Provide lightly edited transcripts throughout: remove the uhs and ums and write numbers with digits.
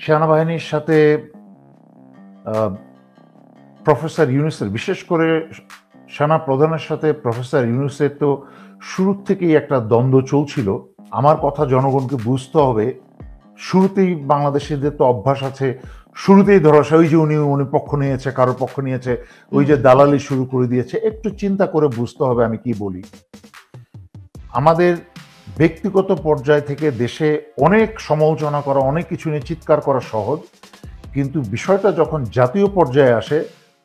সেনাবাহিনীর সাথে প্রফেসর ইউনূসের, বিশেষ করে সেনা প্রধানের সাথে প্রফেসর ইউনূসের তো শুরু থেকেই একটা দ্বন্দ্ব চলছিল। আমার কথা জনগণকে বুঝতে হবে। শুরুতেই বাংলাদেশিদের তো অভ্যাস আছে, শুরুতেই ধরাশা, ওই যে উনি পক্ষ নিয়েছে, কারোর পক্ষ নিয়েছে, ওই যে দালালি শুরু করে দিয়েছে। একটু চিন্তা করে বুঝতে হবে আমি কি বলি। আমাদের ব্যক্তিগত পর্যায় থেকে দেশে অনেক সমালোচনা করা, অনেক কিছু নিয়ে চিৎকার করা সহজ, কিন্তু বিষয়টা যখন জাতীয় পর্যায়ে আসে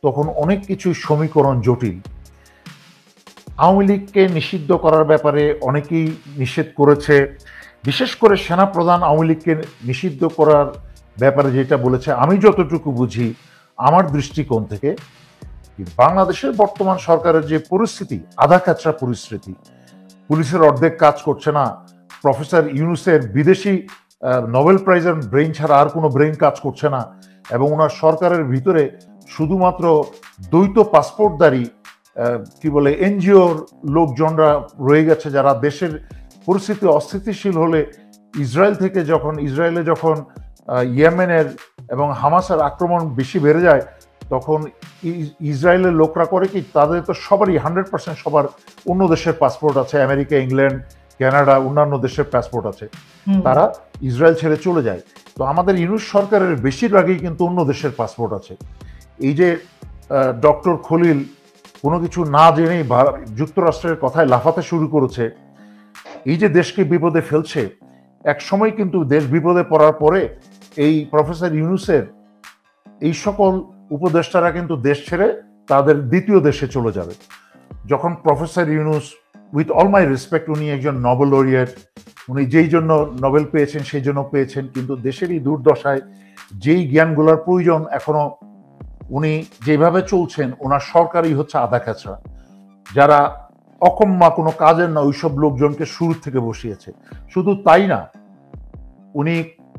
তখন অনেক কিছুই সমীকরণ জটিল। আওয়ামী লীগকে নিষিদ্ধ করার ব্যাপারে অনেকেই নিষেধ করেছে, বিশেষ করে সেনাপ্রধান আওয়ামী লীগকে নিষিদ্ধ করার ব্যাপারে যেটা বলেছে, আমি যতটুকু বুঝি আমার দৃষ্টিকোণ থেকে, বাংলাদেশের বর্তমান সরকারের যে পরিস্থিতি, আধা কাঁচরা পরিস্থিতি, পুলিশের অর্ধেক কাজ করছে না, প্রফেসর ইউনূসের বিদেশি নোবেল প্রাইজের ব্রেইন ছাড়া আর কোনো ব্রেইন কাজ করছে না, এবং ওনার সরকারের ভিতরে শুধুমাত্র দ্বৈত পাসপোর্টধারী কি বলে এনজিওর লোকজনরা রয়ে গেছে, যারা দেশের পরিস্থিতি অস্থিতিশীল হলে ইসরায়েলে যখন ইয়েমেনের এবং হামাসের আক্রমণ বেশি বেড়ে যায়, তখন ইসরায়েলের লোকরা করে কি, তাদের তো সবারই 100% সবার অন্য দেশের পাসপোর্ট আছে, আমেরিকা, ইংল্যান্ড, কানাডা, অন্যান্য দেশের পাসপোর্ট আছে, তারা ইসরায়েল ছেড়ে চলে যায়। তো আমাদের ইউনূস সরকারের বেশিরভাগই কিন্তু অন্য দেশের পাসপোর্ট আছে। এই যে ডক্টর খলিল কোনো কিছু না জেনেই যুক্তরাষ্ট্রের কথায় লাফাতে শুরু করেছে, এই যে দেশকে বিপদে ফেলছে, এক সময় কিন্তু দেশ বিপদে পড়ার পরে এই প্রফেসর ইউনূসের এই সকল উপদেষ্টারা কিন্তু দেশ ছেড়ে তাদের দ্বিতীয় দেশে চলে যাবে। যখন professor Yunus, with all my respect, উনি একজন নোবেল লরিয়েট, উনি যেই জন্য নোবেল পেয়েছেন সেই জন্য পেয়েছেন, কিন্তু দেশেরই দুর্দশায় যেই জ্ঞানগুলোর প্রয়োজন, এখনো উনি যেভাবে চলছেন, ওনার সরকারই হচ্ছে আধা কাঁচরা, যারা অকম্মা কোনো কাজের না ওইসব লোকজনকে শুরু থেকে বসিয়েছে। শুধু তাই না, উনি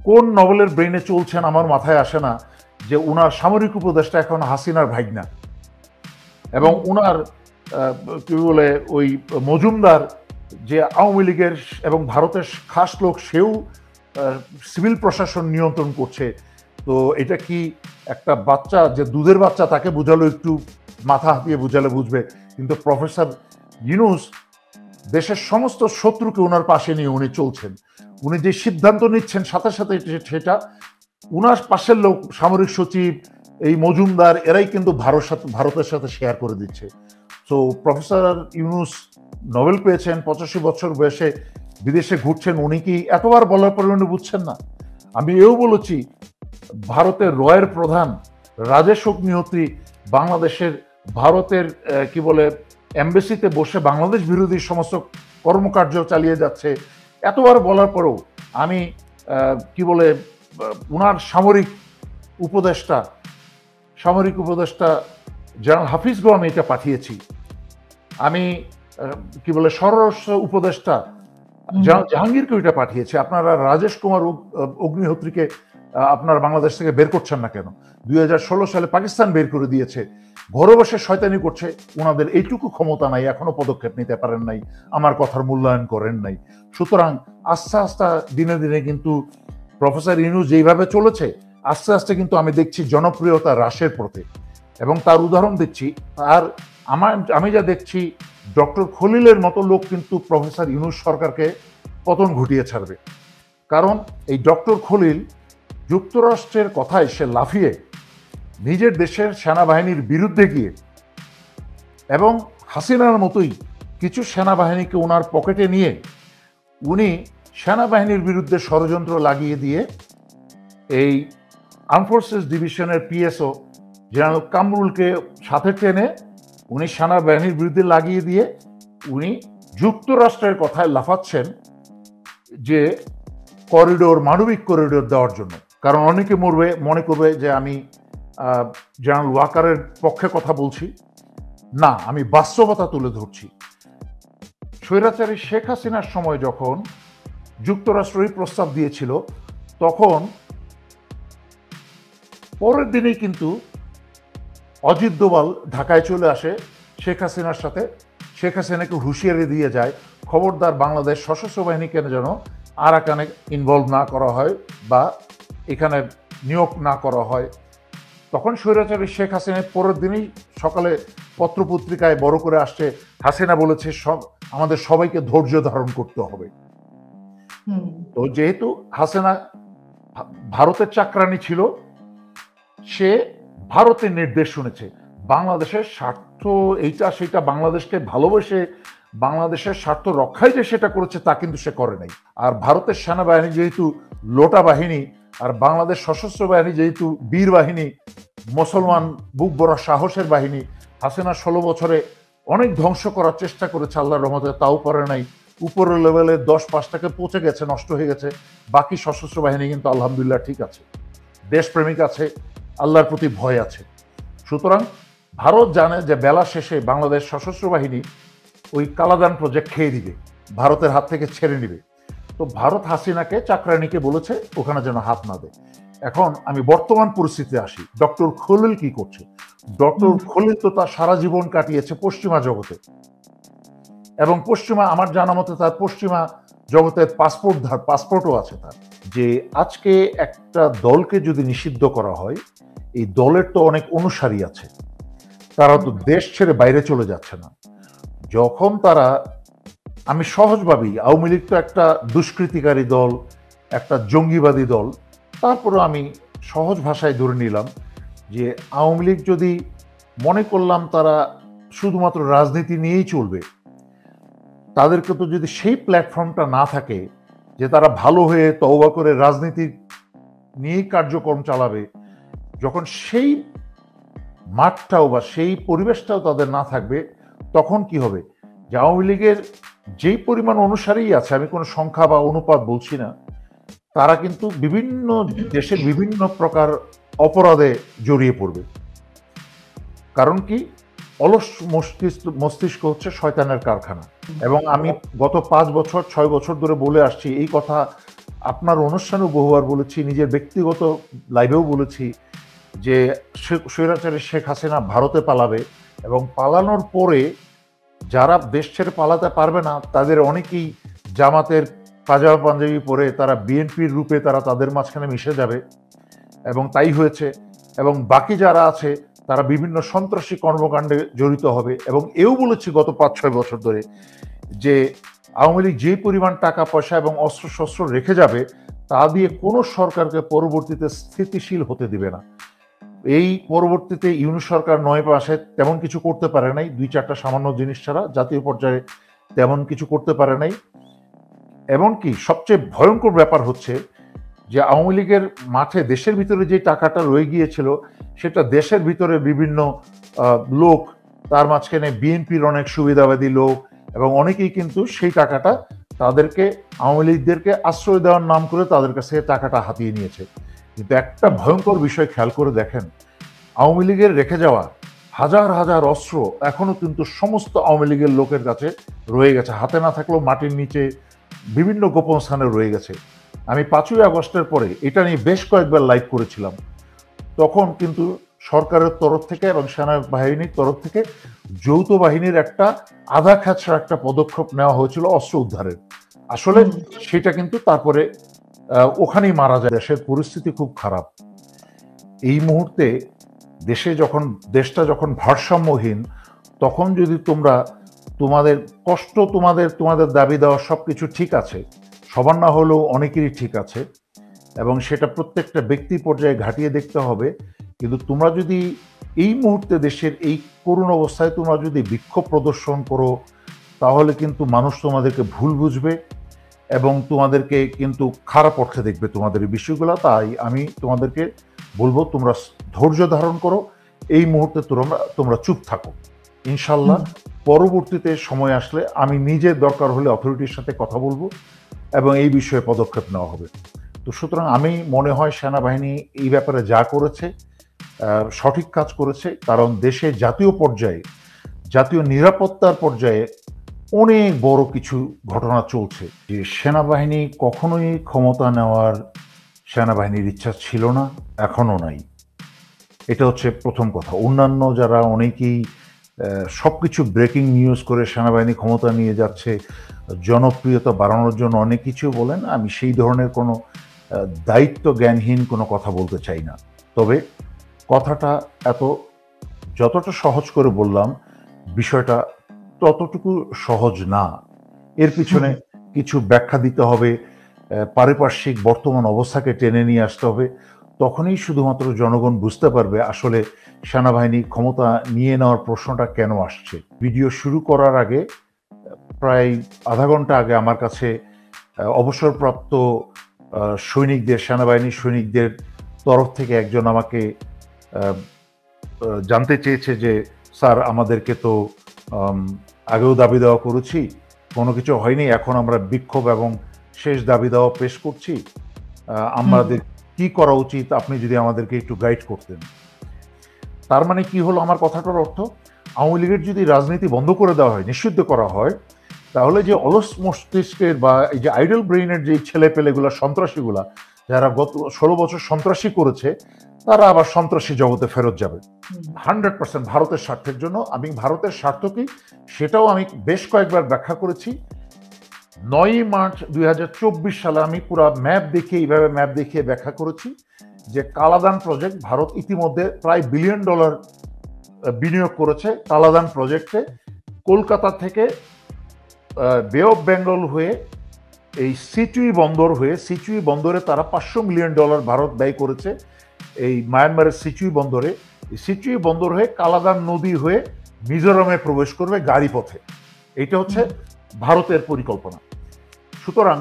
কোন নোবেলের ব্রেইনে চলছেন আমার মাথায় আসে না, যে উনার সামরিক উপদেষ্টা এখন হাসিনার ভাগনা, এবং উনার কি বলে ওই মজুমদার, যে আওয়ামী লীগের এবং ভারতের খাস লোক, সেও সিভিল প্রশাসন নিয়ন্ত্রণ করছে। তো এটা কি একটা বাচ্চা, যে দুধের বাচ্চা, তাকে বুঝালো, একটু মাথা হাতিয়ে বুঝালে বুঝবে, কিন্তু প্রফেসর ইউনূস দেশের সমস্ত শত্রুকে ওনার পাশে নিয়ে উনি চলছেন। উনি যে সিদ্ধান্ত নিচ্ছেন সাথে সাথে সেটা উনার পাশের লোক, সামরিক সচিব, এই মজুমদার, এরাই কিন্তু ভারতের সাথে শেয়ার করে দিচ্ছে। তো প্রফেসর ইউনূস নোবেল পেয়েছেন, 85 বছর বয়সে বিদেশে ঘুরছেন, উনি কি এতবার বলার পরে উনি বুঝছেন না? আমি এও বলেছি, ভারতের রয়ের প্রধান রাজেশ অগ্নিহোত্রী বাংলাদেশের, ভারতের কি বলে এমবেসিতে বসে বাংলাদেশ বিরোধী সমস্ত কর্মকার্য চালিয়ে যাচ্ছে। এতবার বলার পরেও আমি কি বলে উনার সামরিক উপদেষ্টা জেনারেল হাফিজকেও আমি এটা পাঠিয়েছি। আমি কি বলে স্বরাষ্ট্র উপদেষ্টা জাহাঙ্গীরকেও এটা পাঠিয়েছি। আপনারা রাজেশ কুমার অগ্নিহোত্রীকে আপনার বাংলাদেশ থেকে বের করছেন না কেন? 2016 সালে পাকিস্তান বের করে দিয়েছে, ঘরে বসে শয়তানি করছে। ওনাদের এইটুকু ক্ষমতা নাই, এখনো পদক্ষেপ নিতে পারেন নাই, আমার কথার মূল্যায়ন করেন নাই। সুতরাং আস্তে আস্তে দিনে দিনে কিন্তু প্রফেসর ইউনূস যেইভাবে চলেছে, আস্তে আস্তে কিন্তু আমি দেখছি জনপ্রিয়তা হ্রাসের পথে, এবং তার উদাহরণ দিচ্ছি। আর আমি যা দেখছি, ডক্টর খলিলের মতো লোক কিন্তু প্রফেসর ইউনূস সরকারকে পতন ঘটিয়ে ছাড়বে। কারণ এই ডক্টর খলিল যুক্তরাষ্ট্রের কথায় সে লাফিয়ে নিজের দেশের সেনাবাহিনীর বিরুদ্ধে গিয়ে, এবং হাসিনার মতোই কিছু সেনাবাহিনীকে ওনার পকেটে নিয়ে উনি সেনাবাহিনীর বিরুদ্ধে ষড়যন্ত্র লাগিয়ে দিয়ে এই আর্ম ফোর্সেস ডিভিশনের পিএসও জেনারেল কামরুলকে সাথে টেনে উনি সেনাবাহিনীর বিরুদ্ধে লাগিয়ে দিয়ে উনি যুক্তরাষ্ট্রের কথায় লাফাচ্ছেন যে মানবিক করিডোর দেওয়ার জন্য। কারণ অনেকে মনে করবে যে আমি জেনারেল ওয়াকারের পক্ষে কথা বলছি। না, আমি বাস্তবতা তুলে ধরছি। স্বৈরাচারী শেখ হাসিনার সময় যখন যুক্তরাষ্ট্রই প্রস্তাব দিয়েছিল, তখন পরের দিনেই কিন্তু অজিত দোভাল ঢাকায় চলে আসে শেখ হাসিনার সাথে। শেখ হাসিনাকে হুঁশিয়ারি দিয়ে যায়, খবরদার বাংলাদেশ সশস্ত্র বাহিনীকে যেন আরাকানে ইনভলভ না করা হয়, বা এখানে নিয়োগ না করা হয়, তখন স্বৈরাচারী শেখ হাসিনা পরের দিনই সকালে পত্রপত্রিকায় বড় করে আসছে, হাসিনা বলেছে সব আমাদের সবাইকে ধৈর্য ধারণ করতে হবে। তো যেহেতু হাসিনা ভারতের চাকরানি ছিল, সে ভারতের নির্দেশ শুনেছে। বাংলাদেশের স্বার্থ এইটা সেটা বাংলাদেশকে ভালোবেসে বাংলাদেশের স্বার্থ রক্ষায় যে সেটা করেছে তা কিন্তু সে করে নাই। আর ভারতের সেনাবাহিনী যেহেতু লোটা বাহিনী, আর বাংলাদেশ সশস্ত্র বাহিনী যেহেতু বীর বাহিনী, মুসলমান বুক বড় সাহসের বাহিনী, হাসিনা 16 বছরে অনেক ধ্বংস করার চেষ্টা করেছে, আল্লাহর রহমতে তাও করে নাই। উপরের লেভেলে 10-5টাকে পচে গেছে, নষ্ট হয়ে গেছে। বাকি সশস্ত্র বাহিনী কিন্তু আলহামদুলিল্লাহ ঠিক আছে, দেশপ্রেমিক আছে, আল্লাহর প্রতি ভয় আছে। সুতরাং ভারত জানে যে বেলা শেষে বাংলাদেশ সশস্ত্র বাহিনী ওই কালাদান প্রজেক্ট খেয়ে দিবে, ভারতের হাত থেকে ছেড়ে নিবে। তো ভারত হাসিনাকে চাকরানিকে বলেছে ওখানে যেন হাত না দেয়। এখন আমি বর্তমান পরিস্থিতিতে আসি, ডক্টর খলিল কি করছে? ডক্টর খলিল তো তার সারা জীবন কাটিয়েছে পশ্চিমা জগতে, এবং পশ্চিমা আমার জানা মতে তার পশ্চিমা জগতের পাসপোর্টও আছে তার। যে আজকে একটা দলকে যদি নিষিদ্ধ করা হয়, এই দলের তো অনেক অনুসারী আছে, তারা তো দেশ ছেড়ে বাইরে চলে যাচ্ছে না। যখন তারা, আমি সহজভাবেই, আওয়ামী লীগ তো একটা দুষ্কৃতিকারী দল, একটা জঙ্গিবাদী দল, তারপরে আমি সহজ ভাষায় ধরে নিলাম যে আওয়ামী লীগ যদি মনে করলাম তারা শুধুমাত্র রাজনীতি নিয়েই চলবে, তাদেরকে তো যদি সেই প্ল্যাটফর্মটা না থাকে যে তারা ভালো হয়ে তওবা করে রাজনীতি নিয়েই কার্যক্রম চালাবে, যখন সেই মাঠটাও বা সেই পরিবেশটাও তাদের না থাকবে, তখন কি হবে? যে আওয়ামী লীগের যেই পরিমাণ অনুসারী আছে, আমি কোনো সংখ্যা বা অনুপাত বলছি না, তারা কিন্তু বিভিন্ন দেশের বিভিন্ন প্রকার অপরাধে জড়িয়ে পড়বে। কারণ কি? অলস মস্তিষ্ক হচ্ছে শয়তানের কারখানা। এবং আমি গত 5-6 বছর ধরে বলে আসছি এই কথা, আপনার অনুষ্ঠানেও বহুবার বলেছি, নিজের ব্যক্তিগত লাইভেও বলেছি যে স্বৈরাচারী শেখ হাসিনা ভারতে পালাবে, এবং পালানোর পরে যারা দেশ ছেড়ে পালাতে পারবে না তাদের অনেকেই জামাতের পাজামা পাঞ্জাবি পরে তারা বিএনপির রূপে তারা তাদের মাঝখানে মিশে যাবে, এবং তাই হয়েছে। এবং বাকি যারা আছে তারা বিভিন্ন সন্ত্রাসী কর্মকাণ্ডে জড়িত হবে। এবং এও বলেছি গত 5-6 বছর ধরে যে আওয়ামী লীগ যে পরিমাণ টাকা পয়সা এবং অস্ত্রশস্ত্র রেখে যাবে, তা দিয়ে কোনো সরকারকে পরবর্তীতে স্থিতিশীল হতে দিবে না। এই পরবর্তীতে ইউনূস সরকার 9 মাসে তেমন কিছু করতে পারে নাই, 2-4টা সামান্য জিনিস ছাড়া জাতীয় পর্যায়ে তেমন কিছু করতে পারে নাই। এমনকি সবচেয়ে ভয়ঙ্কর ব্যাপার হচ্ছে যে আওয়ামী লীগের মাঠে দেশের ভিতরে যে টাকাটা রয়ে গিয়েছিল, সেটা দেশের ভিতরে বিভিন্ন লোক, তার মাঝখানে বিএনপির অনেক সুবিধাবাদী লোক এবং অনেকেই কিন্তু সেই টাকাটা তাদেরকে, আওয়ামী লীগদেরকে আশ্রয় দেওয়ার নাম করে তাদের কাছে টাকাটা হাতিয়ে নিয়েছে। কিন্তু একটা ভয়ঙ্কর বিষয় খেয়াল করে দেখেন, আওয়ামী লীগের রেখে যাওয়া হাজার হাজার অস্ত্র এখনো কিন্তু সমস্ত আওয়ামী লীগের লোকের কাছে রয়ে গেছে, হাতে না থাকলেও মাটির নিচে বিভিন্ন গোপন স্থানে রয়ে গেছে। আমি 5ই আগস্টের পরে এটা নিয়ে বেশ কয়েকবার লাইভ করেছিলাম। তখন কিন্তু সরকারের তরফ থেকে এবং সেনাবাহিনীর তরফ থেকে যৌথ বাহিনীর একটা আধা খাঁচড়া একটা পদক্ষেপ নেওয়া হয়েছিল অস্ত্র উদ্ধারের। আসলে সেটা কিন্তু তারপরে ওখানেই মারা যায়। দেশের পরিস্থিতি খুব খারাপ এই মুহূর্তে। দেশটা যখন ভারসাম্যহীন, তখন যদি তোমরা তোমাদের কষ্ট, তোমাদের দাবি দেওয়া সবকিছু ঠিক আছে, সবার না হলেও অনেকেরই ঠিক আছে, এবং সেটা প্রত্যেকটা ব্যক্তি পর্যায়ে ঘাটিয়ে দেখতে হবে। কিন্তু তোমরা যদি এই মুহূর্তে দেশের এই করুণ অবস্থায় তোমরা যদি বিক্ষোভ প্রদর্শন করো, তাহলে কিন্তু মানুষ তোমাদেরকে ভুল বুঝবে এবং তোমাদেরকে কিন্তু খারাপ অর্থে দেখবে তোমাদের এই বিষয়গুলো। তাই আমি তোমাদেরকে বলবো, তোমরা ধৈর্য ধারণ করো, এই মুহূর্তে তোমরা চুপ থাকো। ইনশাল্লাহ পরবর্তীতে সময় আসলে আমি নিজে দরকার হলে অথরিটির সাথে কথা বলবো এবং এই বিষয়ে পদক্ষেপ নেওয়া হবে। তো সুতরাং আমি মনে হয় সেনাবাহিনী এই ব্যাপারে যা করেছে সঠিক কাজ করেছে, কারণ দেশে জাতীয় পর্যায়ে, জাতীয় নিরাপত্তার পর্যায়ে অনেক বড় কিছু ঘটনা চলছে। যে সেনাবাহিনী কখনোই ক্ষমতা নেওয়ার সেনাবাহিনীর ইচ্ছা ছিল না, এখনো নাই। এটা হচ্ছে প্রথম কথা। অন্যান্য যারা অনেকেই সবকিছু ব্রেকিং নিউজ করে সেনাবাহিনী ক্ষমতা নিয়ে যাচ্ছে, জনপ্রিয়তা বাড়ানোর জন্য অনেক কিছু বলেন, আমি সেই ধরনের কোনো দায়িত্ব জ্ঞানহীন কোনো কথা বলতে চাই না। তবে কথাটা এত যতটা সহজ করে বললাম, বিষয়টা ততটুকু সহজ না। এর পিছনে কিছু ব্যাখ্যা দিতে হবে, পারিপার্শ্বিক বর্তমান অবস্থাকে টেনে নিয়ে আসতে হবে। তখনই শুধুমাত্র জনগণ বুঝতে পারবে আসলে সেনাবাহিনী ক্ষমতা নিয়ে নেওয়ার প্রশ্নটা কেন আসছে। ভিডিও শুরু করার আগে প্রায় আধা ঘন্টা আগে আমার কাছে অবসরপ্রাপ্ত সৈনিকদের, সেনাবাহিনীর সৈনিকদের তরফ থেকে একজন আমাকে জানতে চেয়েছে যে, স্যার আমাদেরকে তো আগেও দাবি দেওয়া করেছি, কোনো কিছু হয়নি, এখন আমরা বিক্ষোভ এবং শেষ দাবি দেওয়া পেশ করছি, আমাদের কি করা উচিত, আপনি যদি আমাদেরকে একটু গাইড করতেন। তার মানে কি হলো আমার কথাটার অর্থ? আওয়ামী লীগের যদি রাজনীতি বন্ধ করে দেওয়া হয়, নিষিদ্ধ করা হয়, তাহলে যে অলস মস্তিষ্কের বা এই যে আইডল ব্রেইনের যে ছেলে পেলেগুলা, সন্ত্রাসীগুলা, যারা গত 16 বছর সন্ত্রাসী করেছে, তারা আবার সন্ত্রাসী জগতে ফেরত যাবে 100% ভারতের স্বার্থের জন্য। আমি ভারতের স্বার্থ কি সেটাও আমি বেশ কয়েকবার ব্যাখ্যা করেছি। 9 মার্চ 2024 সালে আমি পুরো ম্যাপ দেখিয়ে, এইভাবে ম্যাপ দেখিয়ে ব্যাখ্যা করেছি যে কালাদান প্রজেক্ট, ভারত ইতিমধ্যে প্রায় $1 বিলিয়ন বিনিয়োগ করেছে কালাদান প্রজেক্টে। কলকাতা থেকে বে অফ বেঙ্গল হয়ে এই সিচুই বন্দর হয়ে, সিচুই বন্দরে তারা $500 মিলিয়ন ভারত ব্যয় করেছে এই মায়ানমারের সিচুই বন্দরে। এই সিচুই বন্দর হয়ে কালাদান নদী হয়ে মিজোরামে প্রবেশ করবে গাড়ি পথে। এটা হচ্ছে ভারতের পরিকল্পনা। সুতরাং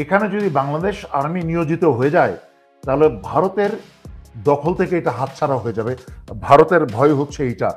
এখানে যদি বাংলাদেশ আর্মি নিয়োজিত হয়ে যায়, তাহলে ভারতের দখল থেকে এটা হাতছাড়া হয়ে যাবে। ভারতের ভয় হচ্ছে এইটা।